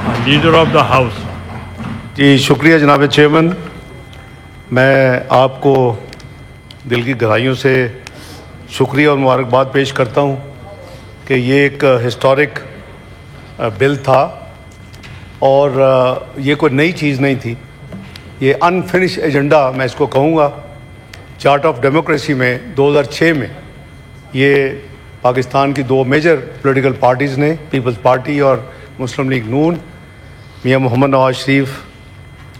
Leader of the House. جی شکریہ جناب chairman. میں آپ کو دل کی گہرائیوں سے شکریہ اور مبارکباد پیش کرتا ہوں کہ یہ ایک ہسٹورک بل تھا اور یہ کوئی نئی چیز نہیں تھی. یہ انفنش ایجنڈا میں اس کو کہوں گا. چارٹ آف ڈیموکریسی میں 2006 میں یہ پاکستان کی دو میجر پولیٹیکل پارٹیز نے, پیپلز پارٹی اور مسلم لیگ نون, میاں محمد نواز شریف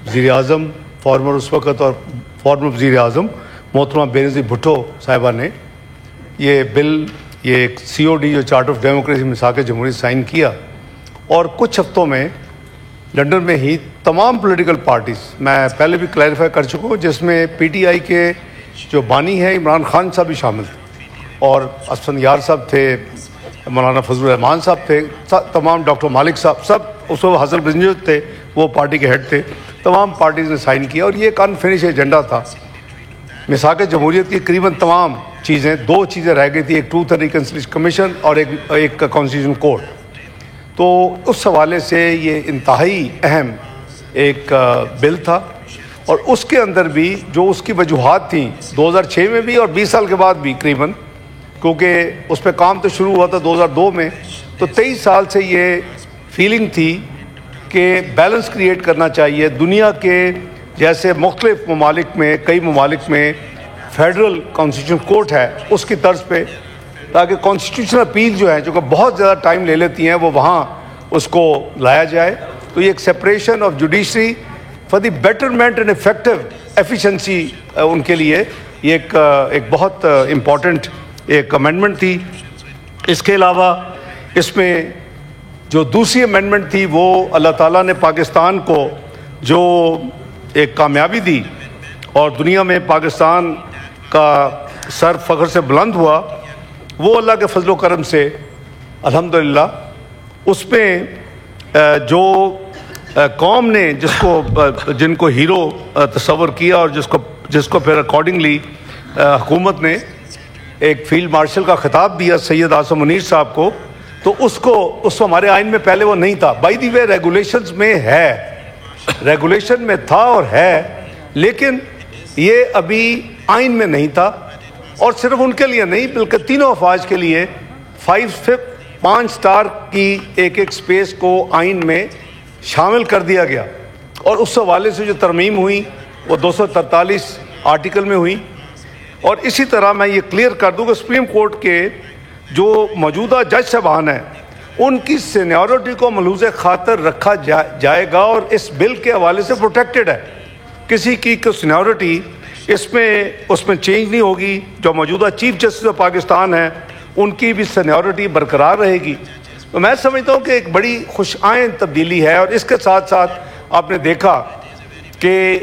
وزیر اعظم فارمر اس وقت اور فارمر وزیر اعظم محترمہ بینظیر بھٹو صاحبہ نے یہ بل, یہ ایک COD جو چارٹ آف ڈیموکریسی میثاق جمہوریت سائن کیا. اور کچھ ہفتوں میں لنڈن میں ہی تمام پولیٹیکل پارٹیز, میں پہلے بھی کلیریفائی کر چکا ہوں, جس میں PTI کے جو بانی ہیں عمران خان صاحب بھی شامل تھے اور اسفند یار صاحب تھے, مولانا فضل الرحمان صاحب تھے, تمام ڈاکٹر مالک صاحب, سب اس وقت حسن بنجد تھے, وہ پارٹی کے ہیڈ تھے. تمام پارٹیز نے سائن کیا اور یہ ایک انفنش ایجنڈا تھا. میثاق جمہوریت کی قریباً تمام چیزیں, دو چیزیں رہ گئی تھی, ایک ٹروتھ اینڈ ریکنسیلیشن کمیشن اور ایک کانسٹیٹیوشن کوڈ. تو اس حوالے سے یہ انتہائی اہم ایک بل تھا. اور اس کے اندر بھی جو اس کی وجوہات تھیں 2006 میں بھی اور 20 سال کے بعد بھی قریباً, کیونکہ اس پہ کام تو شروع ہوا تھا 2002 میں, تو 23 سال سے یہ فیلنگ تھی کہ بیلنس کریٹ کرنا چاہیے. دنیا کے جیسے مختلف ممالک میں, کئی ممالک میں فیڈرل کانسٹیٹیوشن کورٹ ہے, اس کی طرز پہ, تاکہ کانسٹیٹیوشنل اپیل جو ہے, جو کہ بہت زیادہ ٹائم لے لیتی ہیں, وہ وہاں اس کو لایا جائے. تو یہ ایک separation of judiciary for the betterment and effective efficiency, ان کے لیے یہ ایک بہت امپورٹنٹ ایک امینڈمنٹ تھی. اس کے علاوہ اس میں جو دوسری امینڈمنٹ تھی وہ اللہ تعالیٰ نے پاکستان کو جو ایک کامیابی دی اور دنیا میں پاکستان کا سر فخر سے بلند ہوا, وہ اللہ کے فضل و کرم سے الحمدللہ اس میں جو قوم نے جن کو ہیرو تصور کیا اور جس کو پھر اکارڈنگلی حکومت نے ایک فیلڈ مارشل کا خطاب دیا سید عاصم منیر صاحب کو, تو اس کو ہمارے آئین میں پہلے وہ نہیں تھا. بائی دی وے ریگولیشنز میں ہے, ریگولیشن میں تھا اور ہے, لیکن یہ ابھی آئین میں نہیں تھا. اور صرف ان کے لیے نہیں بلکہ تینوں افواج کے لیے 5 سٹار کی ایک سپیس کو آئین میں شامل کر دیا گیا. اور اس حوالے سے جو ترمیم ہوئی وہ 243 آرٹیکل میں ہوئی. اور اسی طرح میں یہ کلیئر کر دوں کہ سپریم کورٹ کے جو موجودہ جج صاحبان ہیں ان کی سینیورٹی کو ملحوظ خاطر رکھا جائے گا اور اس بل کے حوالے سے پروٹیکٹڈ ہے. کسی کی سینیورٹی اس میں چینج نہیں ہوگی. جو موجودہ چیف جسٹس آف پاکستان ہیں ان کی بھی سینیورٹی برقرار رہے گی. تو میں سمجھتا ہوں کہ ایک بڑی خوش آئند تبدیلی ہے. اور اس کے ساتھ ساتھ آپ نے دیکھا کہ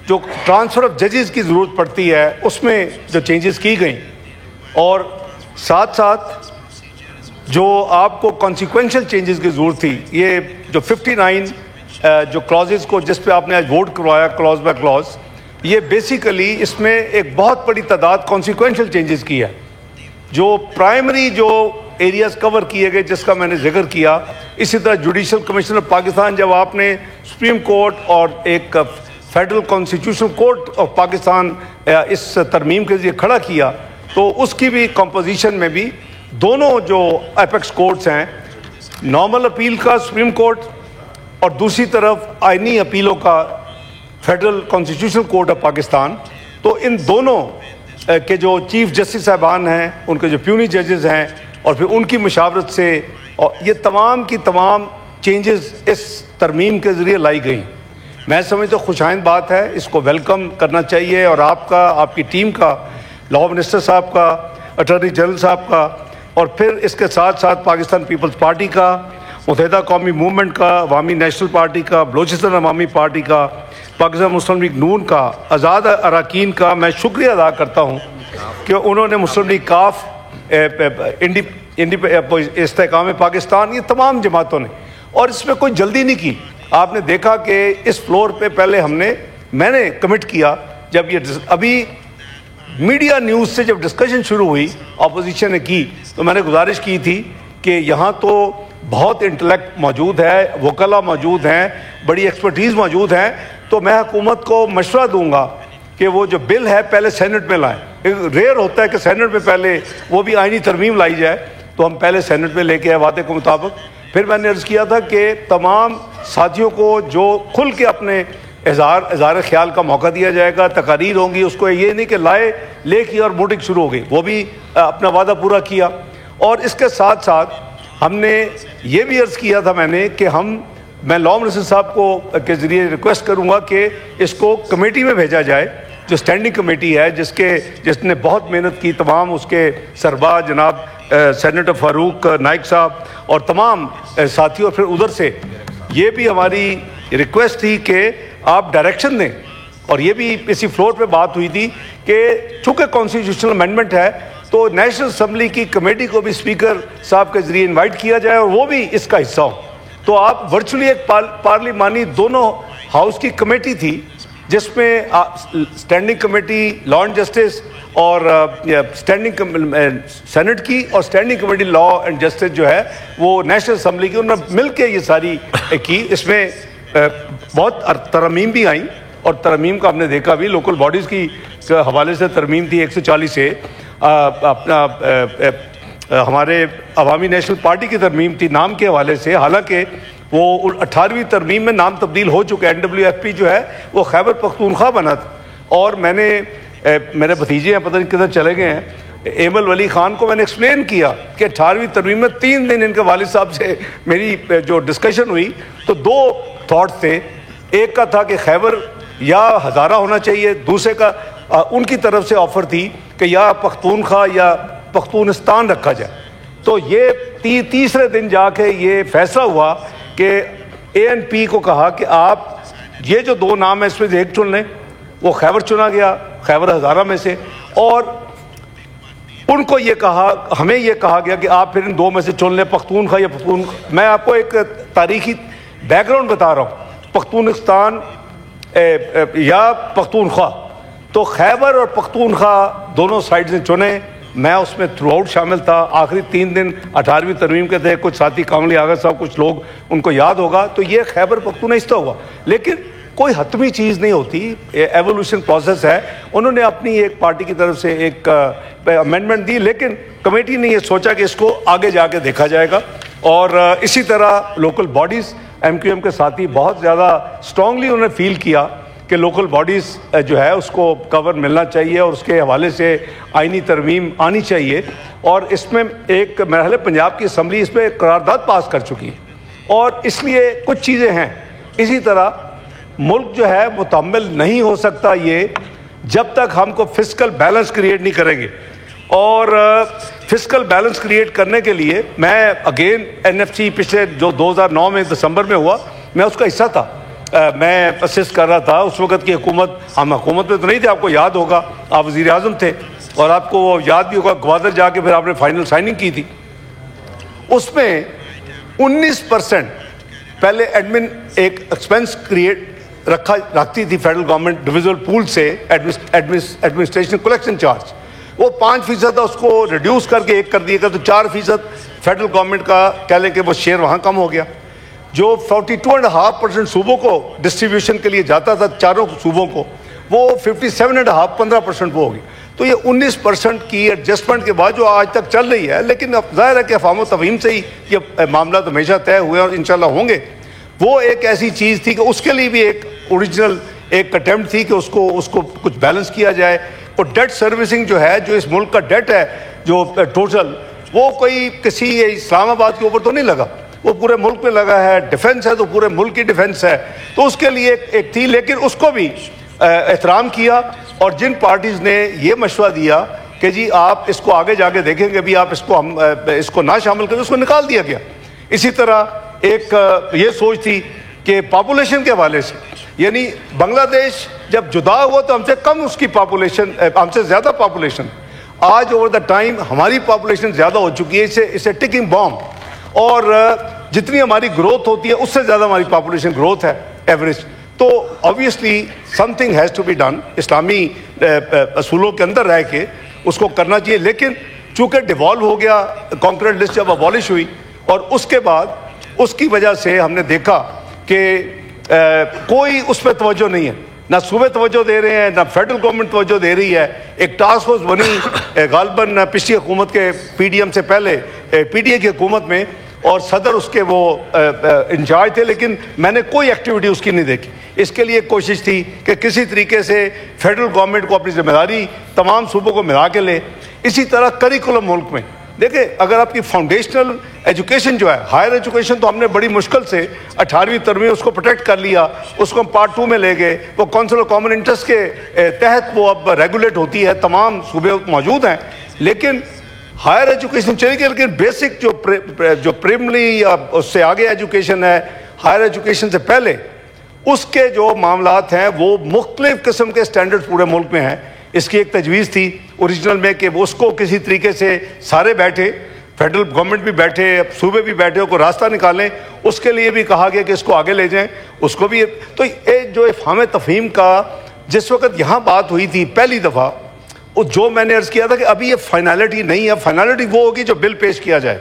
جو ٹرانسفر آف ججز کی ضرورت پڑتی ہے اس میں جو چینجز کی گئیں, اور ساتھ ساتھ جو آپ کو کانسیکوینشل چینجز کی ضرورت تھی, یہ جو 59 جو کلازز کو جس پہ آپ نے آج ووٹ کروایا کلاز بائی کلاز, یہ بیسیکلی اس میں ایک بہت بڑی تعداد کانسیکوینشل چینجز کی ہے. جو پرائمری جو ایریاز کور کیے گئے جس کا میں نے ذکر کیا, اسی طرح جوڈیشل کمیشن آف پاکستان جب آپ نے سپریم کورٹ اور ایک federal constitution court of Pakistan اس ترمیم کے ذریعے کھڑا کیا, تو اس کی بھی کمپوزیشن میں بھی دونوں جو ایپیکس کورٹس ہیں, نارمل اپیل کا سپریم کورٹ اور دوسری طرف آئینی اپیلوں کا federal constitution court of Pakistan, تو ان دونوں کے جو چیف جسٹس صاحبان ہیں, ان کے جو پیونی ججز ہیں, اور پھر ان کی مشاورت سے, اور یہ تمام کی تمام چینجز اس ترمیم کے ذریعے لائی گئیں. میں سمجھتا ہوں خوش آئند بات ہے, اس کو ویلکم کرنا چاہیے. اور آپ کا, آپ کی ٹیم کا, لاء منسٹر صاحب کا, اٹارنی جنرل صاحب کا, اور پھر اس کے ساتھ ساتھ پاکستان پیپلز پارٹی کا, متحدہ قومی موومنٹ کا, عوامی نیشنل پارٹی کا, بلوچستان عوامی پارٹی کا, پاکستان مسلم لیگ نون کا, آزاد اراکین کا میں شکریہ ادا کرتا ہوں کہ انہوں نے مسلم لیگ کاف, استحکام پاکستان, یہ تمام جماعتوں نے, اور اس میں کوئی جلدی نہیں کی. آپ نے دیکھا کہ اس فلور پہ پہلے میں نے کمٹ کیا, جب یہ ابھی میڈیا نیوز سے جب ڈسکشن شروع ہوئی اپوزیشن نے کی, تو میں نے گزارش کی تھی کہ یہاں تو بہت انٹلیکٹ موجود ہے، وکلا موجود ہیں، بڑی ایکسپرٹیز موجود ہیں، تو میں حکومت کو مشورہ دوں گا کہ وہ جو بل ہے پہلے سینٹ میں لائیں. ریئر ہوتا ہے کہ سینٹ میں پہلے وہ بھی آئینی ترمیم لائی جائے، تو ہم پہلے سینٹ میں لے کے آئے وعدے کے مطابق. پھر میں نے عرض کیا تھا کہ تمام ساتھیوں کو جو کھل کے اپنے اظہار خیال کا موقع دیا جائے گا، تقاریر ہوں گی، اس کو یہ نہیں کہ لائے لے کی اور ووٹنگ شروع ہو گئی، وہ بھی اپنا وعدہ پورا کیا. اور اس کے ساتھ ساتھ ہم نے یہ بھی عرض کیا تھا کہ میں لاء منسٹر صاحب کو کے ذریعے ریکویسٹ کروں گا کہ اس کو کمیٹی میں بھیجا جائے، جو اسٹینڈنگ کمیٹی ہے جس نے بہت محنت کی، تمام اس کے سربراہ جناب سینیٹر فاروق نائک صاحب اور تمام ساتھیوں. پھر ادھر سے یہ بھی ہماری ریکویسٹ تھی کہ آپ ڈائریکشن دیں، اور یہ بھی اسی فلور پہ بات ہوئی تھی کہ چونکہ کانسٹیٹیوشنل امینڈمنٹ ہے تو نیشنل اسمبلی کی کمیٹی کو بھی اسپیکر صاحب کے ذریعے انوائٹ کیا جائے اور وہ بھی اس کا حصہ ہو. تو آپ ورچولی ایک پارلیمانی دونوں ہاؤس کی کمیٹی تھی، جس میں standing committee law and justice اور اسٹینڈنگ سینٹ کی، اور standing committee law and justice جو ہے وہ نیشنل اسمبلی کی، انہوں نے مل کے یہ ساری کی. اس میں بہت ترمیم بھی آئیں، اور ترمیم کا ہم نے دیکھا بھی، لوکل باڈیز کی حوالے سے ترمیم تھی 140 سے، اپنا ہمارے عوامی نیشنل پارٹی کی ترمیم تھی نام کے حوالے سے، حالانکہ وہ 18ویں ترمیم میں نام تبدیل ہو چکا ہے. NWFP جو ہے وہ خیبر پختونخوا بنا تھا، اور میرے بھتیجے ہیں، پتہ نہیں کدھر چلے گئے ہیں، ایمل ولی خان کو میں نے ایکسپلین کیا کہ 18ویں ترمیم میں 3 دن ان کے والد صاحب سے میری جو ڈسکشن ہوئی تو 2 تھاٹس تھے. ایک کا تھا کہ خیبر یا ہزارہ ہونا چاہیے، دوسرے کا ان کی طرف سے آفر تھی کہ یا پختونخوا یا پختونستان رکھا جائے. تو یہ تیسرے دن جا کے یہ فیصلہ ہوا کہ ANP کو کہا کہ آپ یہ جو 2 نام ہیں اس میں سے ایک چن لیں. وہ خیبر چنا گیا، خیبر ہزارہ میں سے، اور ان کو ہمیں یہ کہا گیا کہ آپ پھر ان 2 میں سے چن لیں، پختونخوا یا پختونخوا. میں آپ کو ایک تاریخی بیک گراؤنڈ بتا رہا ہوں، پختونستان یا پختونخوا. تو خیبر اور پختونخوا دونوں سائڈ سے چنے. میں اس میں تھرو آؤٹ شامل تھا. آخری 3 دن 18ویں ترمیم کے تھے. کچھ ساتھی کاملی آغا صاحب، کچھ لوگ ان کو یاد ہوگا. تو یہ خیبر پختونخوا ہوا، لیکن کوئی حتمی چیز نہیں ہوتی، ایوولوشن پروسیس ہے. انہوں نے اپنی ایک پارٹی کی طرف سے ایک امینڈمنٹ دی، لیکن کمیٹی نے یہ سوچا کہ اس کو آگے جا کے دیکھا جائے گا. اور اسی طرح لوکل باڈیز MQM کے ساتھی بہت زیادہ اسٹرانگلی انہوں نے فیل کیا کہ لوکل باڈیز جو ہے اس کو کور ملنا چاہیے، اور اس کے حوالے سے آئینی ترمیم آنی چاہیے. اور اس میں ایک مرحلے پنجاب کی اسمبلی اس پہ قرارداد پاس کر چکی ہے، اور اس لیے کچھ چیزیں ہیں. اسی طرح ملک جو ہے متحمل نہیں ہو سکتا یہ جب تک ہم کو فسکل بیلنس کریٹ نہیں کریں گے. اور فسکل بیلنس کریٹ کرنے کے لیے میں اگین NFC پچھلے جو 2009 میں دسمبر میں ہوا، میں اس کا حصہ تھا. میں اسسٹ کر رہا تھا اس وقت کی حکومت. ہم حکومت میں تو نہیں تھے، آپ کو یاد ہوگا، آپ وزیر اعظم تھے، اور آپ کو وہ یاد بھی ہوگا گوادر جا کے پھر آپ نے فائنل سائننگ کی تھی. اس میں 19% پہلے ایڈمن ایک ایکسپینس رکھتی تھی فیڈرل گورنمنٹ ڈویژنل پول سے، ایڈمنسٹریشن کلیکشن چارج. وہ 5% اس کو ریڈیوس کر کے 1 کر دیا گیا، تو 4% فیڈرل گورنمنٹ کا کہہ لیں کہ وہ شیئر وہاں کم ہو گیا. جو 42.5% صوبوں کو ڈسٹریبیوشن کے لیے جاتا تھا، چاروں صوبوں کو، وہ 57.5 15% وہ ہوگی. تو یہ 19% کی ایڈجسٹمنٹ کے بعد جو آج تک چل رہی ہے، لیکن اب ظاہر ہے کہ افہام و تفہیم سے ہی یہ معاملات ہمیشہ طے ہوئے اور انشاءاللہ ہوں گے. وہ ایک ایسی چیز تھی کہ اس کے لیے بھی ایک اوریجنل ایک اٹیمپٹ تھی کہ اس کو کچھ بیلنس کیا جائے. اور ڈیٹ سروسنگ جو ہے، جو اس ملک کا ڈیٹ ہے جو ٹوٹل، وہ کوئی کسی اسلام آباد کے اوپر تو نہیں لگا، وہ پورے ملک میں لگا ہے. ڈیفنس ہے تو پورے ملک کی ڈیفنس ہے. تو اس کے لیے ایک تھی، لیکن اس کو بھی احترام کیا. اور جن پارٹیز نے یہ مشورہ دیا کہ جی آپ اس کو آگے جا کے دیکھیں گے بھی، آپ اس کو نہ شامل کریں، اس کو نکال دیا گیا. اسی طرح ایک یہ سوچ تھی کہ پاپولیشن کے حوالے سے، یعنی بنگلہ دیش جب جدا ہوا تو ہم سے کم اس کی پاپولیشن، ہم سے زیادہ پاپولیشن. آج اوور دا ٹائم ہماری پاپولیشن زیادہ ہو چکی ہے. اسے ٹکنگ بام. اور جتنی ہماری گروتھ ہوتی ہے اس سے زیادہ ہماری پاپولیشن گروتھ ہے ایوریج. تو obviously something has to be done. اسلامی اصولوں کے اندر رہ کے اس کو کرنا چاہیے. لیکن چونکہ ڈیوالو ہو گیا، کانکرنٹ لسٹ جب ابالش ہوئی، اور اس کے بعد اس کی وجہ سے ہم نے دیکھا کہ کوئی اس پہ توجہ نہیں ہے، نہ صوبے توجہ دے رہے ہیں، نہ فیڈرل گورنمنٹ توجہ دے رہی ہے۔ ایک ٹاسک فورس بنی غالباً پچھلی حکومت کے پی ڈی ایم سے پہلے پی ڈی اے کی حکومت میں، اور صدر اس کے وہ انچارج تھے، لیکن میں نے کوئی ایکٹیویٹی اس کی نہیں دیکھی۔ اس کے لیے کوشش تھی کہ کسی طریقے سے فیڈرل گورنمنٹ کو اپنی ذمہ داری تمام صوبوں کو ملا کے لے۔ اسی طرح کریکولم ملک میں دیکھیں، اگر آپ کی فاؤنڈیشنل ایجوکیشن جو ہے، ہائر ایجوکیشن، تو ہم نے بڑی مشکل سے 18ویں ترمیم اس کو پروٹیکٹ کر لیا، اس کو ہم پارٹ 2 میں لے گئے، وہ کونسل آف کامن انٹرسٹ کے تحت وہ اب ریگولیٹ ہوتی ہے، تمام صوبے موجود ہیں، لیکن ہائر ایجوکیشن چلی گئی، لیکن بیسک جو پریمری یا اس سے آگے ایجوکیشن ہے، ہائر ایجوکیشن سے پہلے، اس کے جو معاملات ہیں وہ مختلف قسم کے سٹینڈرڈ پورے ملک میں ہیں۔ اس کی ایک تجویز تھی اوریجنل میں کہ وہ اس کو کسی طریقے سے سارے بیٹھے، فیڈرل گورنمنٹ بھی بیٹھے، صوبے بھی بیٹھے، کو راستہ نکالیں۔ اس کے لیے بھی کہا گیا کہ اس کو آگے لے جائیں، اس کو بھی۔ تو جو افہام تفہیم کا جس وقت یہاں بات ہوئی تھی پہلی دفعہ، جو میں نے عرض کیا تھا کہ ابھی یہ فائنلٹی نہیں ہے، فائنلٹی وہ ہوگی جو بل پیش کیا جائے۔